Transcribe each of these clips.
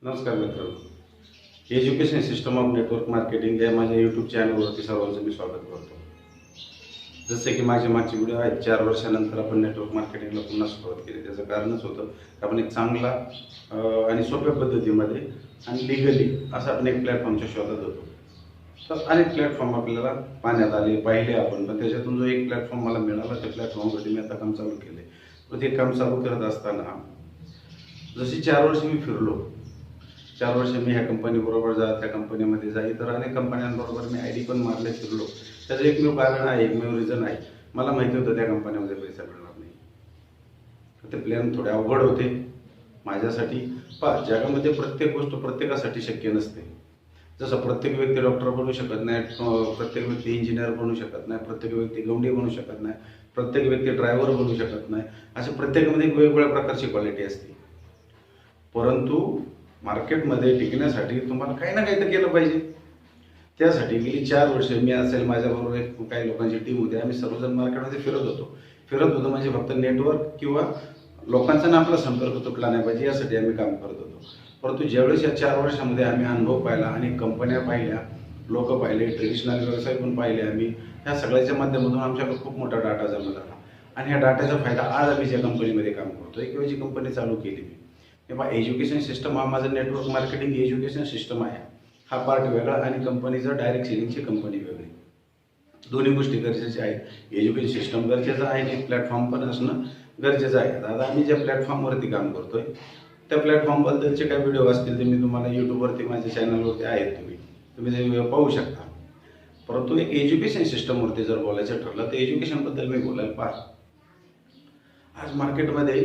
नमस्कार मित्रांनो. Education system of network marketing या माझ्या यूट्यूब चॅनलवरती सर्वांचं मी स्वागत करतो. जसे की माझे मागचे व्हिडिओ आहेत, 4 वर्षानंतर आपण नेटवर्क मार्केटिंगला पुन्हा सुरुवात केली. त्याचं कारणच होतं की आपण एक चांगला आणि सोप्या पद्धतीमध्ये आणि लिगली असा आपण एक प्लॅटफॉर्मच्या शोधात होतो. तर अनेक प्लॅटफॉर्म आपल्याला पाहण्यात आले, पाहिले आपण, पण त्याच्यातून जो एक प्लॅटफॉर्म मला मिळाला त्या प्लॅटफॉर्मवरती मी आता काम चालू केले. पण ते काम चालू करत असताना जशी 4 वर्ष मी फिरलो, 4 वर्ष मी ह्या कंपनीबरोबर जा, त्या कंपनीमध्ये जा, इतर अनेक कंपन्यांबरोबर मी आय डी पण मारले, फिरलो. त्याचं एकमेव कारण आहे, एकमेव रिझन आहे, मला माहिती होतं त्या कंपन्यामध्ये पैसा मिळणार नाही. ते प्लॅन थोडे अवघड होते माझ्यासाठी. जगामध्ये प्रत्येक गोष्ट प्रत्येकासाठी शक्य नसते. जसं प्रत्येक व्यक्ती डॉक्टर बनू शकत नाही, प्रत्येक व्यक्ती इंजिनियर बनू शकत नाही, प्रत्येक व्यक्ती गवंडी बनू शकत नाही, प्रत्येक व्यक्ती ड्रायव्हर बनू शकत नाही. अशा प्रत्येकामध्ये वेगवेगळ्या प्रकारची क्वालिटी असते. परंतु मार्केटमध्ये टिकण्यासाठी तुम्हाला काही ना काही तर केलं पाहिजे. त्यासाठी गेली 4 वर्ष मी असेल, माझ्याबरोबर एक काही लोकांची टीम होती, आम्ही सर्वजण मार्केटमध्ये फिरत होतो म्हणजे फक्त नेटवर्क किंवा लोकांचा ना आपला संपर्क तुटला नाही पाहिजे यासाठी आम्ही काम करत होतो. परंतु ज्यावेळेस या 4 वर्षामध्ये आम्ही अनुभव पाहिला, अनेक कंपन्या पाहिल्या, लोक पाहिले, ट्रेडिशनल व्यवसाय पण पाहिले आम्ही, ह्या सगळ्याच्या माध्यमातून आमच्याकडे खूप मोठा डाटा जमा झाला. आणि ह्या डाटाचा फायदा आज आम्ही ज्या कंपनीमध्ये काम करतोय किंवा जी कंपनी चालू केली मी, तेव्हा एज्युकेशन सिस्टम हा माझा नेटवर्क मार्केटिंग एज्युकेशन सिस्टम आहे. हा पार्ट वेगळा आणि कंपनीचं डायरेक्ट सेलिंगची कंपनी वेगळी. दोन्ही गोष्टी गरजेच्या आहेत. एज्युकेशन सिस्टम गरजेचं आहे आणि एक प्लॅटफॉर्म पण असणं गरजेचं आहे. आता आम्ही ज्या प्लॅटफॉर्मवरती काम करतोय त्या प्लॅटफॉर्मबद्दलचे काही व्हिडिओ असतील ते मी तुम्हाला यूट्यूबवरती माझ्या चॅनलवरती आहेत, तुम्ही ते पाहू शकता. परंतु एक एज्युकेशन सिस्टमवरती जर बोलायचं ठरलं तर एज्युकेशनबद्दल मी बोलायला पाहतो. आज मार्केटमध्ये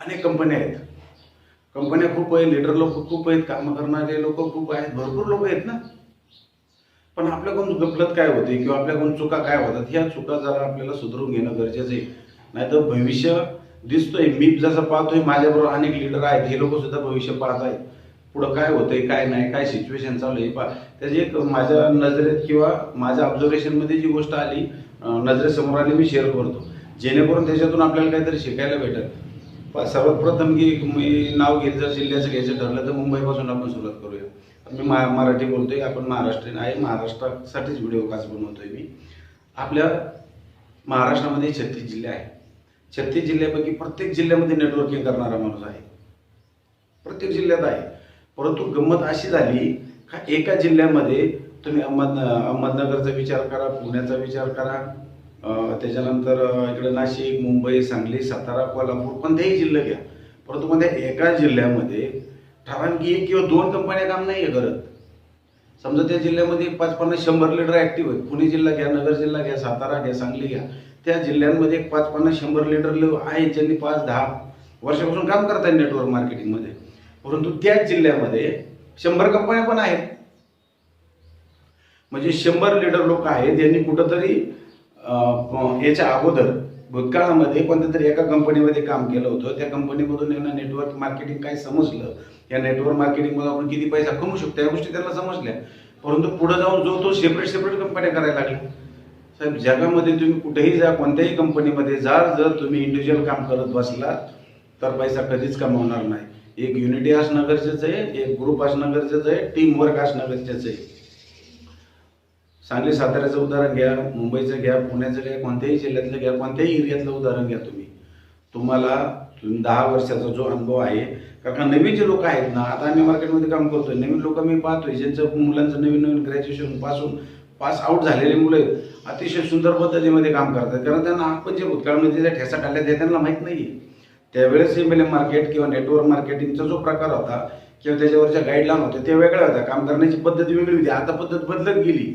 अनेक कंपन्या आहेत, कंपन्या खूप आहेत, लीडर लोक खूप आहेत, काम करणारे लोक खूप आहेत, भरपूर लोक आहेत ना. पण आपल्याकडून गफलत काय होते किंवा आपल्याकडून चुका काय होतात, ह्या चुका जरा आपल्याला सुधारून घेणं गरजेचं आहे. नाहीतर भविष्य दिसतोय, मी जसं पाहतोय माझ्याबरोबर अनेक लीडर आहेत, हे लोक सुद्धा भविष्य पाहत आहेत. पुढं काय होतंय, काय नाही, काय सिच्युएशन चालू आहे त्याची एक माझ्या नजरेत किंवा माझ्या ऑब्झर्वेशनमध्ये जी गोष्ट आली, नजरेसमोर आली, मी शेअर करतो, जेणेकरून त्याच्यातून आपल्याला काहीतरी शिकायला भेटेल. सर्वात प्रथम की मी नाव घेत जर जिल्ह्याचं घ्यायचं ठरलं तर मुंबईपासून आपण सुरुवात करूया. मी मराठी बोलतोय, आपण महाराष्ट्रीयन आहे, महाराष्ट्रासाठीच व्हिडिओ खास बनवतोय मी. आपल्या महाराष्ट्रामध्ये 36 जिल्हे आहेत. 36 जिल्ह्यापैकी प्रत्येक जिल्ह्यामध्ये नेटवर्किंग करणारा माणूस आहे, प्रत्येक जिल्ह्यात आहे. परंतु गंमत अशी झाली का एका जिल्ह्यामध्ये तुम्ही अहमदनगरचा विचार करा, पुण्याचा विचार करा, त्याच्यानंतर इकडे नाशिक, मुंबई, सांगली, सातारा, कोल्हापूर, कोणत्याही जिल्हा घ्या, परंतु कोणत्या एका जिल्ह्यामध्ये ठराविक 1 किंवा 2 कंपन्या काम नाही करत. समजा त्या जिल्ह्यामध्ये 50-100 लीडर ॲक्टिव्ह आहेत. पुणे जिल्हा घ्या, नगर जिल्हा घ्या, सातारा घ्या, सांगली घ्या, त्या जिल्ह्यांमध्ये 50-100 लीडर आहेत ज्यांनी 5-10 वर्षापासून काम करत आहेत नेटवर्क मार्केटिंगमध्ये. परंतु त्याच जिल्ह्यामध्ये 100 कंपन्या पण आहेत. म्हणजे 100 लीडर लोक आहेत ज्यांनी कुठंतरी याच्या अगोदर भूतकाळामध्ये कोणत्या तरी एका कंपनीमध्ये काम केलं होतं. त्या कंपनीमधून यांना नेटवर्क मार्केटिंग काय समजलं, या नेटवर्क मार्केटिंगमध्ये आपण किती पैसा कमवू शकतो या गोष्टी त्यांना समजल्या. परंतु पुढे जाऊन तो सेपरेट कंपन्या करायला लागल्या. साहेब, जगामध्ये तुम्ही कुठेही जा, कोणत्याही कंपनीमध्ये जा, जर तुम्ही इंडिव्हिज्युअल काम करत बसला तर पैसा कधीच कमवणार नाही. एक युनिटी असणं गरजेचं आहे, एक ग्रुप असणं गरजेचं आहे, टीम वर्क असणं गरजेचं आहे. सांगली साताऱ्याचं उदाहरण घ्या, मुंबईचं घ्या, पुण्याचं घ्या, कोणत्याही जिल्ह्यातलं घ्या, कोणत्याही एरियातलं उदाहरण घ्या, तुम्हाला 10 वर्षाचा जो अनुभव आहे. कारण नवीन जे लोक आहेत ना, आता आम्ही मार्केटमध्ये काम करतोय, नवीन लोक मी पाहतोय ज्यांचं मुलांचं नवीन ग्रॅज्युएशन पास आउट झालेले मुलं आहेत, अतिशय सुंदर पद्धतीमध्ये काम करतात. कारण त्यांना आपण जे भूतकाळामध्ये ज्या ठेसा काढल्या ते त्यांना माहीत नाही आहे. त्यावेळेस MLM मार्केट किंवा नेटवर्क मार्केटिंगचा जो प्रकार होता किंवा त्याच्यावरच्या गाईडलाईन होत्या त्या वेगळ्या होत्या, काम करण्याची पद्धत वेगळी होती. आता पद्धत बदलत गेली.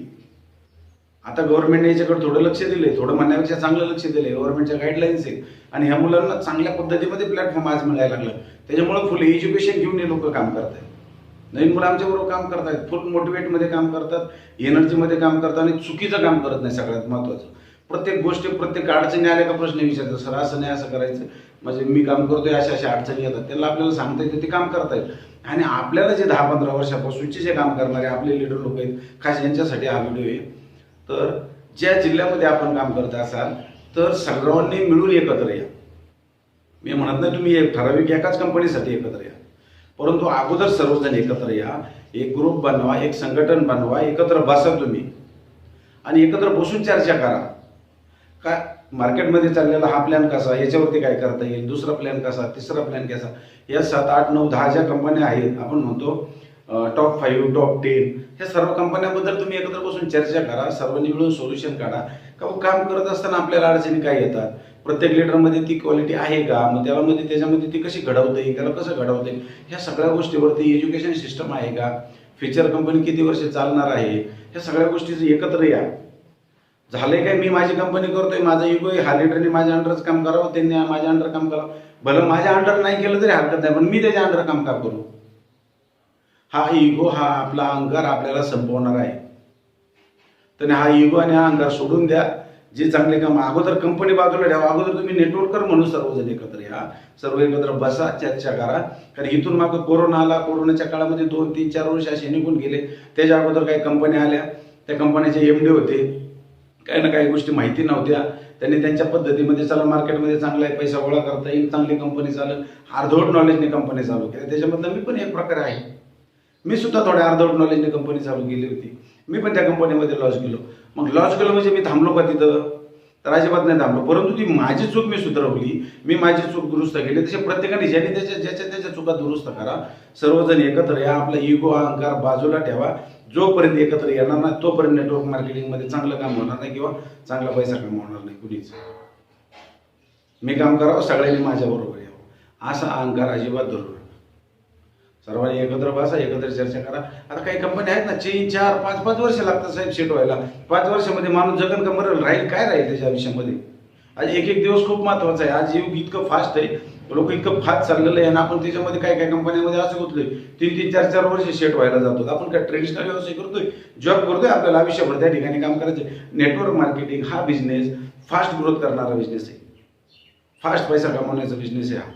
आता गव्हर्नमेंटने याच्याकडे थोडं लक्ष दिले, थोडं म्हणण्यापेक्षा चांगलं लक्ष दिले. गव्हर्नमेंटच्या गाईडलाईन्स आहेत आणि ह्या मुलांना चांगल्या पद्धतीमध्ये प्लॅटफॉर्म आज मिळायला लागलं. त्याच्यामुळे फुल एज्युकेशन घेऊन हे लोक काम करत आहेत. नवीन मुलं आमच्याबरोबर काम करत आहेत, फुल मोटिवेटमध्ये काम करतात, एनर्जीमध्ये काम करतात आणि चुकीचं काम करत नाही. सगळ्यात महत्त्वाचं, प्रत्येक गोष्टी, प्रत्येक अडचणी आल्या का प्रश्न विचारतात, सर असं नाही असं करायचं, म्हणजे मी काम करतोय, अशा अडचणी येतात, त्याला आपल्याला सांगता येतं, ते काम करतायत. आणि आपल्याला जे 10-15 वर्षापासूनचे जे काम करणारे आपले लीडर लोक आहेत, खास यांच्यासाठी हा व्हिडिओ आहे. तर ज्या जिल्ह्यामध्ये आपण काम करत असाल तर सर्वांनी मिळून एकत्र या. मी म्हणत नाही तुम्ही ठराविक एकाच कंपनीसाठी एकत्र या, परंतु अगोदर सर्वजण एकत्र या, एक ग्रुप बनवा, एक संघटन बनवा, एकत्र बसा तुम्ही आणि एकत्र बसून चर्चा करा. काय मार्केटमध्ये चाललेला हा प्लॅन कसा, याच्यावरती काय करता येईल, दुसरा प्लॅन कसा, तिसरा प्लॅन कसा. या 7, 8, 9, 10 ज्या कंपन्या आहेत, आपण म्हणतो टॉप 5, टॉप 10, ह्या सर्व कंपन्यांबद्दल तुम्ही एकत्र बसून चर्चा करा, सर्वांनी मिळून सोल्युशन काढा. का काम करत असताना आपल्याला अडचणी काय येतात, प्रत्येक लीडरमध्ये ती क्वालिटी आहे का, मग त्याच्यामध्ये ती कशी घडवता येईल, त्याला कसं घडवता येईल, ह्या सगळ्या गोष्टीवरती एज्युकेशन सिस्टम आहे का, फ्युचर कंपनी किती वर्ष चालणार आहे, ह्या सगळ्या गोष्टीचं एकत्र या. झालंय काय, मी माझी कंपनी करतोय, माझा इगो आहे, हा लीडरने माझ्या अंडरच काम करावं, त्यांनी माझ्या अंडर काम करावं. भलं माझ्या अंडर नाही केलं तरी हरकत नाही, पण मी त्याच्या अंडर काम का करू. हा इगो, हा आपला अहंकार आपल्याला संपवणार आहे. तर हा इगो आणि हा अहंकार सोडून द्या. जे चांगले काम अगोदर कंपनी बाजूला ठेवा, अगोदर तुम्ही नेटवर्कर म्हणून सर्वजण एकत्र या, सर्व एकत्र बसा, चर्चा करा. कारण इथून मागं कोरोना आला, कोरोनाच्या काळामध्ये 2, 3, 4 वर्ष असे निघून गेले. त्याच्या अगोदर काही कंपन्या आल्या, त्या कंपन्याचे MD होते, काही ना काही गोष्टी माहिती नव्हत्या, त्यांनी त्यांच्या पद्धतीमध्ये चला मार्केटमध्ये चांगला आहे, पैसा गोळा करता येईल, चांगली कंपनी चालेल, अर्धवट नॉलेजने कंपनी चालू केली. त्याच्यामधलं मी पण एक प्रकार आहे. मी सुद्धा थोड्या अर्धवट नॉलेजने कंपनी चालू केली होती, मी पण त्या कंपनीमध्ये लॉस गेलो. मग लॉस गेलो म्हणजे मी थांबलो का तिथं, तर अजिबात नाही थांबलो. परंतु ती माझी चूक मी सुधारवली, मी माझी चूक दुरुस्त केली. तसे प्रत्येकाने ज्याने ज्याच्या चुका दुरुस्त करा, सर्वजण एकत्र या, आपला इगो अहंकार बाजूला ठेवा. जोपर्यंत एकत्र येणार नाही तोपर्यंत नेटवर्क मार्केटिंगमध्ये चांगलं काम होणार नाही किंवा चांगला पैसा कमवणार नाही कुणीच. मी काम करावं, सगळ्यांनी माझ्या बरोबर यावं, असा अहंकार अजिबात धरू नका. सर्वांनी एकत्र बसा, एकत्र चर्चा करा. आता काही कंपन्या आहेत ना, 3, 4, 5 वर्ष लागतात साहेब सेट व्हायला. 5 वर्षामध्ये माणूस जगन का मरेल, राहील काय राहील त्याच्या आयुष्यामध्ये. आज एक दिवस खूप महत्वाचा आहे. आज युग इतकं फास्ट आहे, लोक इतकं फास्ट चाललेलं आहे, आणि आपण त्याच्यामध्ये काय कंपन्यांमध्ये असं होतोय 3, 4, 4 वर्ष सेट व्हायला जातो. आपण काय ट्रेडिशनल व्यवसाय करतोय, जॉब करतोय, आपल्याला आयुष्यभर त्या ठिकाणी काम करायचं. नेटवर्क मार्केटिंग हा बिझनेस फास्ट ग्रोथ करणारा बिझनेस आहे, फास्ट पैसा कमवण्याचा बिझनेस आहे हा.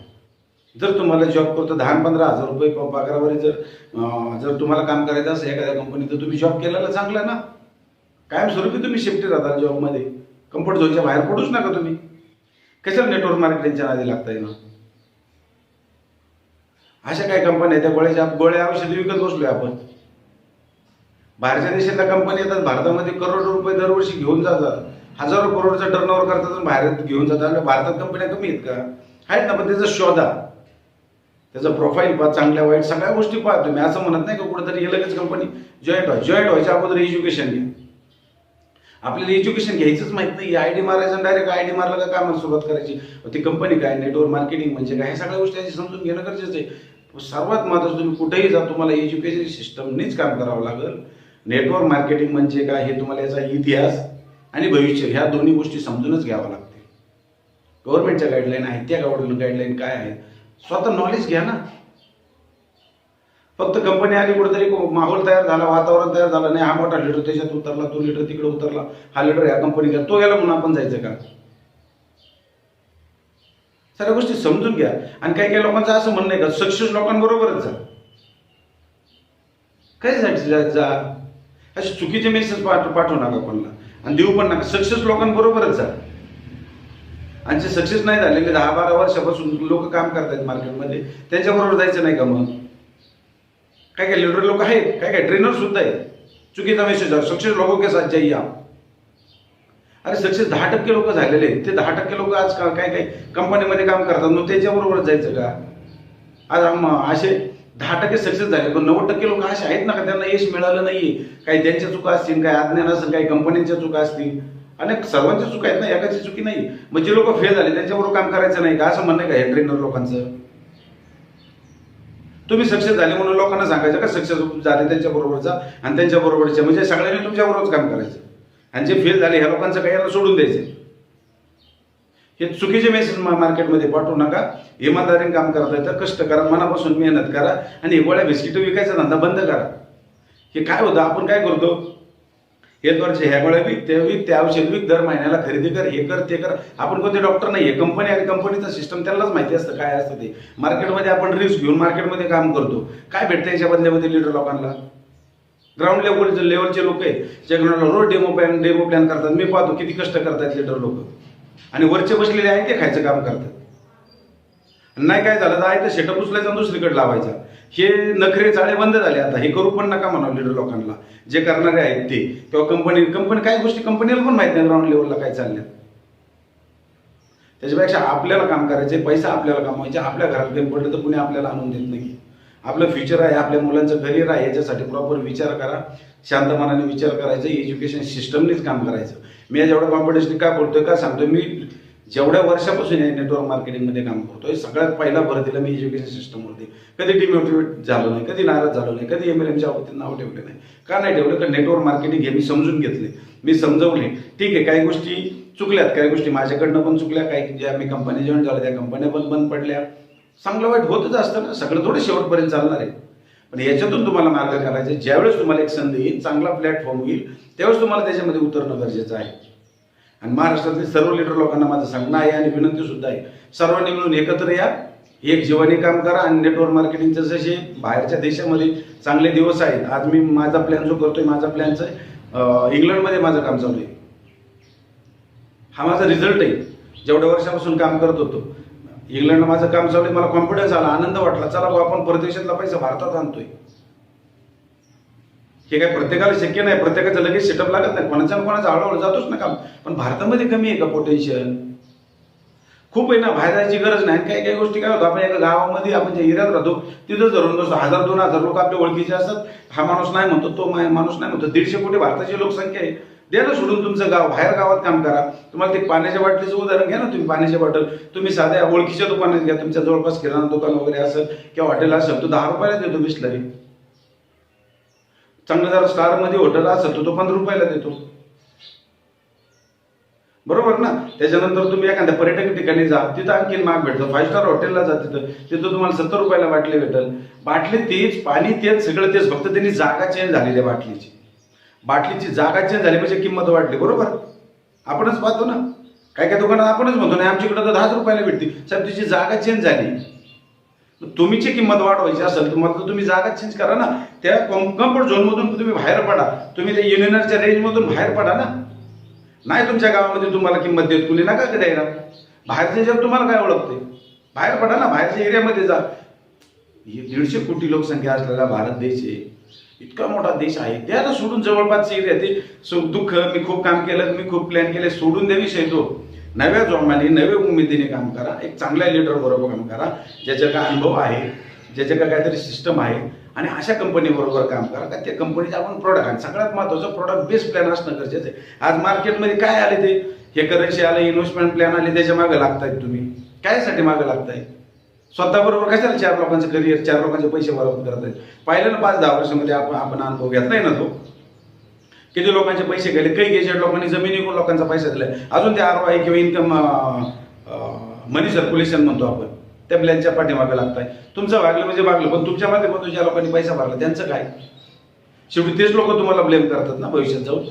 जर तुम्हाला जॉब करतो 10-15 हजार रुपये पगारावर जर तुम्हाला काम करायचं असेल एखाद्या कंपनीत, तर तुम्ही जॉब केलेला चांगला आहे ना. कायमस्वरूपी तुम्ही शिफ्ट राहता जॉबमध्ये, कम्फर्ट झोनच्या बाहेर पडूच नका तुम्ही. कशाला नेटवर्क मार्केटिंगच्या नादी लागताय ना. अशा काही कंपन्या आहेत, त्या गोळ्या औषधी विकत बसलोय आपण. बाहेरच्या देशातल्या कंपनी येतात, भारतामध्ये करोडो रुपये दरवर्षी घेऊन जातात, हजारो करोडचा टर्नओव्हर करतात आणि बाहेर घेऊन जातात. भारतात कंपन्या कमी आहेत का, आहेत ना, पण त्याचं शोधा, त्याचं प्रोफाईल पहा, चांगल्या वाईट सगळ्या गोष्टी पहा तुम्ही. असं म्हणत नाही का कुठेतरी हे लगेच कंपनी जॉईंट व्हायच्या अगोदर एज्युकेशन घ्या. आपल्याला एज्युकेशन घ्यायचंच माहित नाही, आयडी मारायचं, डायरेक्ट आयडी मारला का कामाला सुरुवात करायची. ती कंपनी काय, नेटवर्क मार्केटिंग म्हणजे काय, ह्या सगळ्या गोष्टी समजून घेणं गरजेचं आहे. सर्वात महत्त्वाचं, तुम्ही कुठेही जा, तुम्हाला एज्युकेशन सिस्टमनीच काम करावं लागेल. नेटवर्क मार्केटिंग म्हणजे काय हे तुम्हाला याचा इतिहास आणि भविष्य ह्या दोन्ही गोष्टी समजूनच घ्याव्या लागतील. गव्हर्नमेंटच्या गाईडलाईन आहेत, त्या गाईडलाईन काय आहेत, स्वतः नॉलेज घ्या ना. फक्त कंपनी आली, कुठेतरी माहोल तयार झाला, वातावरण तयार झालं, नाही हा मोठा लीडर त्याच्यात उतरला, तो लीडर तिकडे उतरला, हा लीडर ह्या कंपनी तो गेला म्हणून आपण जायचं का. सगळ्या गोष्टी समजून घ्या. आणि काही काही लोकांचं असं म्हणणं आहे का सक्सेस लोकांबरोबरच जा, काय जा, असे चुकीचे मेसेज पाठवू नका कोणाला आणि देऊ पण नका. सक्सेस लोकांबरोबरच जा. आणि जे सक्सेस नाही झालेले 10-12 वर्षापासून लोक काम करतायत मार्केटमध्ये, त्यांच्याबरोबर जायचं नाही का. मग काय काय लीडर लोक आहेत, काय काय ट्रेनर सुद्धा आहेत. चुकीचा मेसेज आहे, सक्सेस लोगों के साथ जाइए आप. अरे सक्सेस 10% लोक झालेले आहेत, ते 10% लोक आज काय काय कंपनीमध्ये काम करतात, मग त्यांच्याबरोबर जायचं का. आज असे 10% सक्सेस झाले, पण 90% लोक असे आहेत ना का त्यांना यश मिळालं नाहीये. काही त्यांच्या चुका असतील, काही अज्ञान असेल, काही कंपन्यांच्या चुका असतील, अनेक सर्वांच्या चुका आहेत ना, एकाची चुकी नाही. मग जे लोक फेल झाले त्यांच्याबरोबर काम करायचं नाही का, असं म्हणणं का हे ट्रेनर लोकांचं. तुम्ही सक्सेस झाले म्हणून लोकांना सांगायचं का सक्सेस झाले त्यांच्याबरोबर जा, आणि त्यांच्याबरोबरचे म्हणजे सगळ्यांनी तुमच्याबरोबरच काम करायचं, आणि जे फेल झाले ह्या लोकांचं काही याला सोडून द्यायचं. हे चुकीचे मेसेज मार्केटमध्ये पाठवू नका. इमानदारीने काम करता येतं, कष्ट करा, मनापासून मेहनत करा, आणि हे गोळ्या बिस्किट विकायचा धंदा बंद करा. हे काय होतं, आपण काय करतो, हे वर्ष ह्या गोळ्या विक, त्या औषध विक, दर महिन्याला खरेदी कर, हे कर ते कर. आपण कोणते डॉक्टर नाही, हे कंपनी आणि कंपनीचं सिस्टम त्यांनाच माहिती असतं काय असतं ते. मार्केटमध्ये आपण रिस्क घेऊन मार्केटमध्ये काम करतो, काय भेटतं याच्या बदल्यामध्ये लीडर लोकांना. ग्राउंड लेवलचे लोक आहेत, जे ग्राउंडला रोज डेमो प्लॅन करतात. मी पाहतो किती कष्ट करतात लीडर लोक, आणि वरचे बसलेले आहेत ते खायचं काम करतात. नाही काय झालं तर आहे तर सेटअप उचलायचा आणि दुसरीकडे लावायचा. हे नखरे चाळे बंद झाले आता. हे करू पण नका म्हणा लीडर लोकांना, जे करणारे आहेत ते, किंवा कंपनी काही गोष्टी कंपनीला पण माहित नाही ग्राउंड लेवलला काय चालल्यात. त्याच्यापेक्षा आपल्याला काम करायचे, पैसा आपल्याला कमवायचे. आपल्या घरात काही पडलं तर कुणी आपल्याला आणून देत नाही. आपलं फ्युचर आहे, आपल्या मुलांचं करिअर आहे, याच्यासाठी प्रॉपर विचार करा, शांत मनाने विचार करायचं. एज्युकेशन सिस्टमनेच काम करायचं. मी जेवढं कॉम्पिटिशन का बोलतोय का सांगतोय, मी जेवढ्या वर्षापासून नेटवर्क मार्केटिंगमध्ये काम करतोय, सगळ्यात पहिला भर दिला मी एज्युकेशन सिस्टमवरती. कधी डिमोटिवेट झालो नाही, कधी नाराज झालो नाही, कधी MLMच्या बाबतीत नाव ठेवले नाही. का नाही ठेवलं? तर नेटवर्क मार्केटिंग हे मी समजून घेतले, मी समजवले. ठीक आहे, काही गोष्टी चुकल्यात, काही गोष्टी माझ्याकडनं पण चुकल्या, काही ज्या मी कंपनी जॉईन झाल्या त्या कंपन्या पण बंद पडल्या. चांगलं वाईट होतच असतं ना, सगळं थोडं शेवटपर्यंत चालणार आहे. पण याच्यातून तुम्हाला मार्ग करायचा. ज्यावेळेस तुम्हाला एक संधी येईल, चांगला प्लॅटफॉर्म होईल, त्यावेळेस तुम्हाला त्याच्यामध्ये उतरणं गरजेचं आहे. आणि महाराष्ट्रातील सर्व लीडर लोकांना माझं सांगणं आहे आणि विनंती सुद्धा आहे, सर्वांनी मिळून एकत्र या, एक जीवाने काम करा. आणि नेटवर्क मार्केटिंगचं जसे बाहेरच्या देशामध्ये चांगले दिवस आहेत, आज मी माझा प्लॅन जो करतोय, माझा प्लॅनचं आहे इंग्लंडमध्ये माझं काम चालू आहे. हा माझा रिझल्ट आहे. जेवढ्या वर्षापासून काम करत होतो इंग्लंडला माझं काम चालू आहे. मला कॉन्फिडन्स आला, आनंद वाटला, चला आपण परदेशातला पैसा भारतात आणतोय. हे काय प्रत्येकाला शक्य नाही, प्रत्येकाचं लगेच सेटअप लागत नाही, कोणाचा हळूहळू जातोच ना काम. पण भारतामध्ये कमी आहे का पोटेन्शियल? खूप आहे ना, बाहेर जायची गरज नाही. काही काही गोष्टी काय होतं, आपण एका गावामध्ये, आपण जे एरियात राहतो तिथं धरून बसतो, 1000-2000 लोक आपल्या ओळखीचे असतात. हा माणूस नाही म्हणतो, तो माणूस नाही म्हणतो. 150 कोटी भारताची लोकसंख्या आहे. द्या ना सोडून तुमचं गाव, बाहेर गावात काम करा. तुम्हाला ते पाण्याच्या बाटलीचं उदाहरण घ्या ना तुम्ही. पाण्याची बॉटल तुम्ही साध्या ओळखीच्या दुकानात घ्या, तुमच्या जवळपास किराणा दुकान वगैरे असेल किंवा हॉटेल असेल, तो 10 रुपयाला देतो बिस्लरी. चांगलं जरा स्टारमध्ये हॉटेल असेल तर तो 15 रुपयाला देतो, बरोबर ना. त्याच्यानंतर तुम्ही एखाद्या पर्यटक ठिकाणी जा, तिथं आणखी महाग भेटतं. 5 स्टार हॉटेलला जा, तिथं तुम्हाला 70 रुपयाला बाटली भेटेल. बाटली तेच, पाणी तेच, सगळं तेच, फक्त त्यांनी जागा चेंज झालेली आहे. बाटलीची जागा चेंज झाली म्हणजे किंमत वाढली, बरोबर. आपणच पाहतो ना, काय काय दुकानात आपणच म्हणतो नाही आमच्याकडे तर 10 रुपयाला भेटते. साहेब तिची जागा चेंज झाली. तुमची किंमत वाढवायची असेल तर तुम्ही जागा चेंज करा ना. त्या कम्फर्ट झोनमधून तुम्ही बाहेर पडा, तुम्ही त्या युनियनच्या रेंजमधून बाहेर पडा ना. नाही तुमच्या गावामध्ये तुम्हाला किंमत देत कुणी, नका द्यायला. बाहेरचे जग तुम्हाला काय ओळखते, बाहेर पडा ना, बाहेरच्या एरियामध्ये जा. 150 कोटी लोकसंख्या असलेला भारत देश आहे, इतका मोठा देश आहे. त्याला सोडून जवळपास एरिया ते दुःख, मी खूप काम केलं, मी खूप प्लॅन केले, सोडून द्या विषय तो. नव्या जोमाने, नव्या उमेदीने काम करा. एक चांगल्या लीडर बरोबर काम करा, ज्याच्याकडे अनुभव आहे, ज्याच्याकडे काहीतरी सिस्टम आहे, आणि अशा कंपनीबरोबर काम करा का त्या कंपनीचे आपण प्रोडक्ट आहे. सगळ्यात महत्त्वाचं प्रोडक्ट बेस्ड प्लॅन असणं गरजेचं आहे. आज मार्केटमध्ये काय आले, ते हे करन्सी आले, इन्व्हेस्टमेंट प्लॅन आले, त्याच्या मागे लागतायत. तुम्ही कायसाठी मागे लागताय? स्वतःबरोबर कशाला 4 लोकांचं करिअर, 4 लोकांचे पैसे बरोबर करत आहेत? पाहिलं ना 5-10 वर्षामध्ये आपण अनुभव घेतलाय ना तो. किती लोकांचे पैसे गेले, काही गेजेड लोकांनी जमिनी विकून लोकांचा पैसा दिलाय. अजून ते ROI किंवा इन्कम मनी सर्क्युलेशन म्हणतो आपण, त्या प्लॅनच्या पाठीमागे लागताय. तुमचं भागलं म्हणजे भागलं, पण तुमच्या माध्यमातून ज्या लोकांनी पैसा भरला त्यांचं काय? शेवटी तेच लोक तुम्हाला ब्लेम करतात ना भविष्यात जाऊन.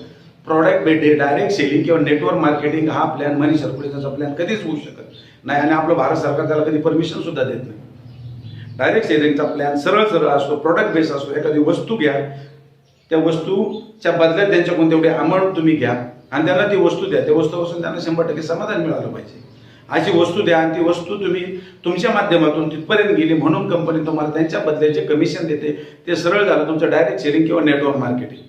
प्रॉडक्ट भेटे, डायरेक्ट सेलिंग किंवा नेटवर्क मार्केटिंग हा प्लॅन, मनी सर्क्युलेशनचा प्लॅन कधीच होऊ शकत नाही. आणि आपलं भारत सरकार त्याला कधी परमिशन सुद्धा देत नाही. डायरेक्ट सेलिंगचा प्लॅन सरळ असतो, प्रोडक्ट बेस असतो. एखादी वस्तू घ्या, त्या वस्तूच्या बदल्यात त्यांच्याकडून तेवढे अमाऊंट तुम्ही घ्या आणि त्यांना ती वस्तू द्या. त्या वस्तूपासून त्यांना 100% समाधान मिळालं पाहिजे. अशी वस्तू द्या आणि ती वस्तू तुम्ही तुमच्या माध्यमातून तिथपर्यंत गेली म्हणून कंपनी तुम्हाला त्यांच्या बदल्याचे कमिशन देते. ते सरळ झालं तुमचं डायरेक्ट सेलिंग किंवा नेटवर्क मार्केटिंग.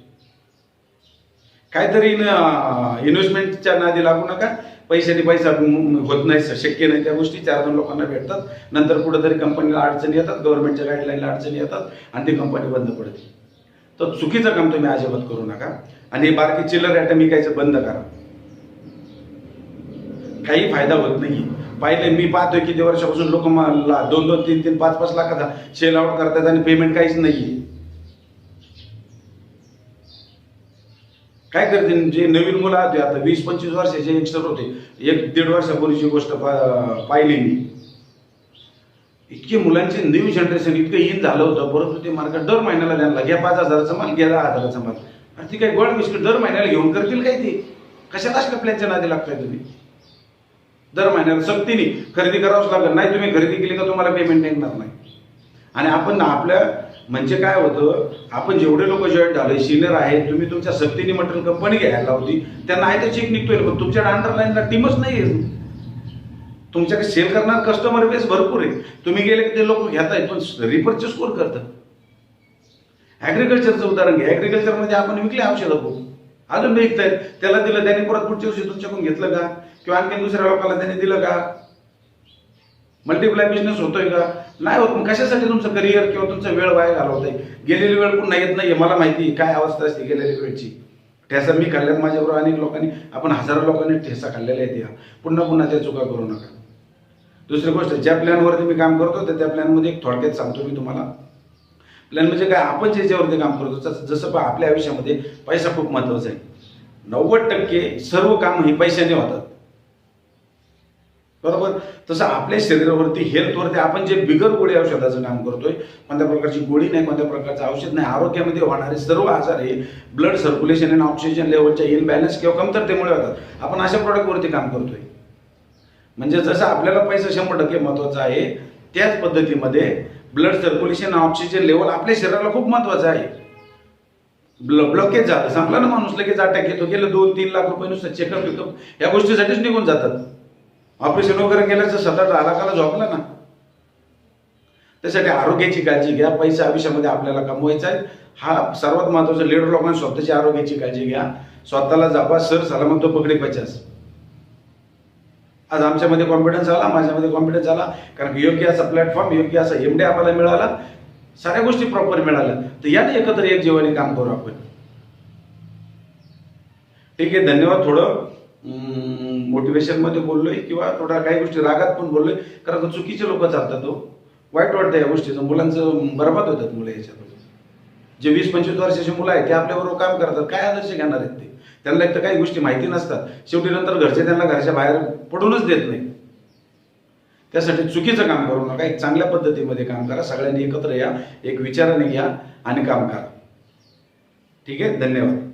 काहीतरी इन्व्हेस्टमेंटच्या नादी लागू नका. पैशाने पैसा होत नाही, शक्य नाही. त्या गोष्टी 4-2 लोकांना भेटतात, नंतर कुठेतरी कंपनीला अडचणी येतात, गव्हर्नमेंटच्या गाईडलाईनला अडचणी येतात आणि ती कंपनी बंद पडते. तर चुकीचं काम तुम्ही अजिबात करू नका. आणि बारकी चिल्लर ॲटम विकायचं बंद करा, काही फायदा होत नाही. पाहिले, मी पाहतोय किती वर्षापासून लोक 2-2, 3-3, 5-5 लाखाचा सेल आउट करतात आणि पेमेंट काहीच नाहीये. काय करते? जे नवीन मुलं होते, आता 20-25 वर्षाचे यंगस्टर होते, 1-1.5 वर्षापूर्वीची गोष्ट पाहिली मी. इतके मुलांचे न्यू जनरेशन इतकं इन झालं होतं, परंतु ते मार्केट दर महिन्याला द्यायला घ्या 5,000चा माल, घ्या 10,000चा माल. आणि ती काही गोड बिस्किट दर महिन्याला घेऊन करतील काय? ते कशाला असल्या प्लॅनच्या नादी लागताय तुम्ही? दर महिन्याला सक्तीने खरेदी करावंच लागेल. नाही तुम्ही खरेदी केली का तुम्हाला पेमेंट निघणार नाही. आणि आपण आपल्या म्हणजे काय होतं, आपण जेवढे लोक जॉईन झाले, सिनियर आहेत, तुम्ही तुमच्या सक्तीने मटेरियल कंपनी घ्यायला होती, त्यांना आहे तर चेक निघतोय, पण तुमच्या अंडरलाईनला टीमच नाही आहे. तुमच्याकडे सेल करणार कस्टमर बेस भरपूर आहे, तुम्ही गेले की ते लोक घेत आहेत, पण रिपर्चेस कोण करतं? ॲग्रिकल्चरचं उदाहरण घ्या, ॲग्रिकल्चरमध्ये आपण विकले औषधं खूप, अजून विकतायत, त्याला दिलं त्याने परत पुढच्या वर्षी तुमच्याकडून घेतलं का? किंवा आणखी दुसऱ्या लोकांना त्याने दिलं का? मल्टिप्लाय बिझनेस होतोय का? नाही होत. मग कशासाठी तुमचं करिअर किंवा तुमचा वेळ वाया घालवताय? गेलेली वेळ पुन्हा येत नाहीये. मला माहिती काय अवस्था असते गेलेली वेळची. ठेसा मी खाल्ल्यात, माझ्याबरोबर अनेक लोकांनी, आपण हजारो लोकांनी ठेसा खाल्लेला आहे. त्या पुन्हा पुन्हा त्या चुका करू नका. दुसरी गोष्ट, ज्या प्लॅनवरती मी काम करतो तर त्या प्लॅनमध्ये एक थोडक्यात सांगतो मी तुम्हाला. प्लॅन म्हणजे काय, आपण ज्याच्यावरती काम करतो जसं आपल्या आयुष्यामध्ये पैसा खूप महत्वाचा आहे. 90% सर्व काम ही पैशाने होतात, बरोबर. तसं आपल्या शरीरावरती, हेल्थवरती आपण जे बिगर गोळी औषधाचं काम करतोय, कोणत्या प्रकारची गोळी नाही, कोणत्या प्रकारचं औषध नाही, आरोग्यामध्ये होणारे सर्व आजार हे ब्लड सर्क्युलेशन आणि ऑक्सिजन लेवलच्या इनबॅलन्स किंवा कमतरतेमुळे होतात. आपण अशा प्रोडक्टवरती काम करतोय. म्हणजे जसं आपल्याला पैसा 100% महत्वाचा आहे, त्याच पद्धतीमध्ये ब्लड सर्क्युलेशन, ऑक्सिजन लेवल आपल्या शरीराला खूप महत्वाचं आहे. ब्लॉकेज झालं, संपला ना माणूस, लगेच अटॅक येतो, गेलं 2-3 लाख रुपये नुसतं चेकअप विकअप या गोष्टीसाठीच निघून जातात. ऑपरेशन वगैरे केल्याचं 7-8 लाखाला झोपला ना. त्यासाठी आरोग्याची काळजी घ्या. पैसा आयुष्यामध्ये आपल्याला कमवायचा आहे, हा सर्वात महत्वाचा. लीडर लोकांनी स्वतःची आरोग्याची काळजी घ्या, स्वतःला जपा. सर सलामत तो पकडी 50. आज आमच्यामध्ये कॉन्फिडन्स आला, माझ्यामध्ये कॉन्फिडन्स आला, कारण योग्य असा प्लॅटफॉर्म, योग्य असा एमडी आम्हाला मिळाला, साऱ्या गोष्टी प्रॉपर मिळाल्या. तर याने एकत्र एक जीवाने काम करू आपण. ठीक आहे, धन्यवाद. थोडं मोटिवेशन मध्ये बोललोय किंवा थोडा काही गोष्टी रागात पण बोललोय, कारण चुकीचे लोक चालतात. वाईट वाटतं या गोष्टीचं. मुलांचं बरबाद होतात मुलं याच्यातून. जे 20-25 वर्षाची मुलं आहेत ते आपल्याबरोबर काम करतात, काय आदर्श घेणार आहेत ते? त्यांना एक तर काही गोष्टी माहिती नसतात, शेवटी नंतर घरचे त्यांना घरच्या बाहेर पडूनच देत नाही. त्यासाठी चुकीचं काम करू नका, एक चांगल्या पद्धतीमध्ये काम करा. सगळ्यांनी एकत्र या, एक विचाराने घ्या आणि काम करा. ठीक आहे, धन्यवाद.